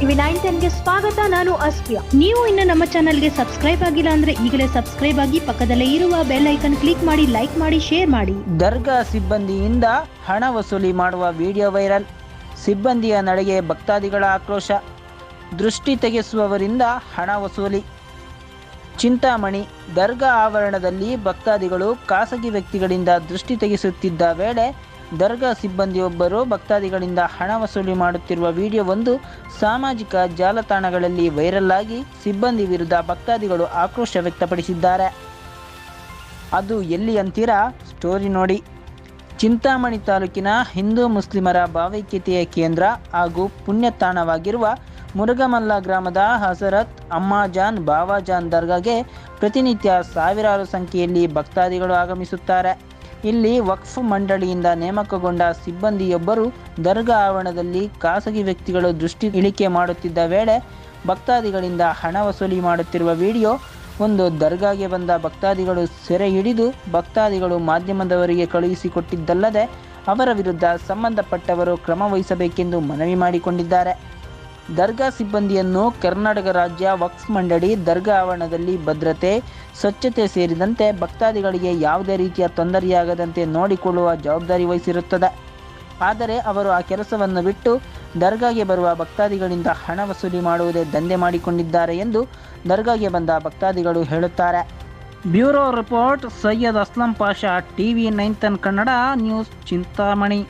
TV 910ಗೆ ಸ್ವಾಗತ. ನಾನು ಅಸ್ಫಿಯಾ. ನೀವು ಇನ್ನು ನಮ್ಮ ಚಾನೆಲ್ಗೆ ಸಬ್ಸ್ಕ್ರೈಬ್ ಆಗಿಲ್ಲ ಅಂದ್ರೆ ಈಗಲೇ ಸಬ್ಸ್ಕ್ರೈಬ್ ಆಗಿ ಪಕ್ಕದಲ್ಲೇ ಇರುವ ಬೆಲ್ ಐಕನ್ ಕ್ಲಿಕ್ ಮಾಡಿ, ಲೈಕ್ ಮಾಡಿ, ಶೇರ್ ಮಾಡಿ. ದರ್ಗಾ ಸಿಬ್ಬಂದಿಯಿಂದ ಹಣ ವಸೂಲಿ ಮಾಡುವ ವಿಡಿಯೋ ವೈರಲ್. ಸಿಬ್ಬಂದಿಯ ನಡೆಗೆ ಭಕ್ತಾದಿಗಳ ಆಕ್ರೋಶ. ದೃಷ್ಟಿ ತೆಗೆಸುವವರಿಂದ ಹಣ ವಸೂಲಿ. ಚಿಂತಾಮಣಿ ದರ್ಗಾ ಆವರಣದಲ್ಲಿ ಭಕ್ತಾದಿಗಳು ಖಾಸಗಿ ವ್ಯಕ್ತಿಗಳಿಂದ ದೃಷ್ಟಿ ತೆಗೆಸುತ್ತಿದ್ದ ವೇಳೆ ದರ್ಗಾ ಸಿಬ್ಬಂದಿಯೊಬ್ಬರು ಭಕ್ತಾದಿಗಳಿಂದ ಹಣ ವಸೂಲಿ ಮಾಡುತ್ತಿರುವ ವಿಡಿಯೋವೊಂದು ಸಾಮಾಜಿಕ ಜಾಲತಾಣಗಳಲ್ಲಿ ವೈರಲ್ ಆಗಿ ಸಿಬ್ಬಂದಿ ವಿರುದ್ಧ ಭಕ್ತಾದಿಗಳು ಆಕ್ರೋಶ ವ್ಯಕ್ತಪಡಿಸಿದ್ದಾರೆ. ಅದು ಎಲ್ಲಿ ಅಂತೀರಾ? ಸ್ಟೋರಿ ನೋಡಿ. ಚಿಂತಾಮಣಿ ತಾಲೂಕಿನ ಹಿಂದೂ ಮುಸ್ಲಿಮರ ಭಾವೈಕ್ಯತೆಯ ಕೇಂದ್ರ ಹಾಗೂ ಪುಣ್ಯತಾಣವಾಗಿರುವ ಮುರುಗಮಲ್ಲ ಗ್ರಾಮದ ಹಜರತ್ ಅಮ್ಮಾಜಾನ್ ಬಾವಾಜಾನ್ ದರ್ಗಾಗೆ ಪ್ರತಿನಿತ್ಯ ಸಾವಿರಾರು ಸಂಖ್ಯೆಯಲ್ಲಿ ಭಕ್ತಾದಿಗಳು ಆಗಮಿಸುತ್ತಾರೆ. ಇಲ್ಲಿ ವಕ್ಫ್ ಮಂಡಳಿಯಿಂದ ನೇಮಕಗೊಂಡ ಸಿಬ್ಬಂದಿಯೊಬ್ಬರು ದರ್ಗಾ ಆವರಣದಲ್ಲಿ ಖಾಸಗಿ ವ್ಯಕ್ತಿಗಳು ದೃಷ್ಟಿ ಇಳಿಕೆ ಮಾಡುತ್ತಿದ್ದ ವೇಳೆ ಭಕ್ತಾದಿಗಳಿಂದ ಹಣ ವಸೂಲಿ ಮಾಡುತ್ತಿರುವ ವಿಡಿಯೋ ಒಂದು ದರ್ಗಾಗೆ ಬಂದ ಭಕ್ತಾದಿಗಳು ಸೆರೆ ಹಿಡಿದು ಭಕ್ತಾದಿಗಳು ಮಾಧ್ಯಮದವರಿಗೆ ಕಳುಹಿಸಿಕೊಟ್ಟಿದ್ದಲ್ಲದೆ ಅವರ ವಿರುದ್ಧ ಸಂಬಂಧಪಟ್ಟವರು ಕ್ರಮ ವಹಿಸಬೇಕೆಂದು ಮನವಿ ಮಾಡಿಕೊಂಡಿದ್ದಾರೆ. ದರ್ಗಾ ಸಿಬ್ಬಂದಿಯನ್ನು ಕರ್ನಾಟಕ ರಾಜ್ಯ ವಕ್ಫ್ ಮಂಡಳಿ ದರ್ಗಾ ಆವರಣದಲ್ಲಿ ಭದ್ರತೆ, ಸ್ವಚ್ಛತೆ ಸೇರಿದಂತೆ ಭಕ್ತಾದಿಗಳಿಗೆ ಯಾವುದೇ ರೀತಿಯ ತೊಂದರೆಯಾಗದಂತೆ ನೋಡಿಕೊಳ್ಳುವ ಜವಾಬ್ದಾರಿ ವಹಿಸಿರುತ್ತದೆ. ಆದರೆ ಅವರು ಆ ಕೆಲಸವನ್ನು ಬಿಟ್ಟು ದರ್ಗಾಗೆ ಬರುವ ಭಕ್ತಾದಿಗಳಿಂದ ಹಣ ವಸೂಲಿ ಮಾಡುವುದೇ ದಂಧೆ ಮಾಡಿಕೊಂಡಿದ್ದಾರೆ ಎಂದು ದರ್ಗಾಗೆ ಬಂದ ಭಕ್ತಾದಿಗಳು ಹೇಳುತ್ತಾರೆ. Bureau report, Syed Aslam Pasha, TV 910 Kannada news, Chintamani.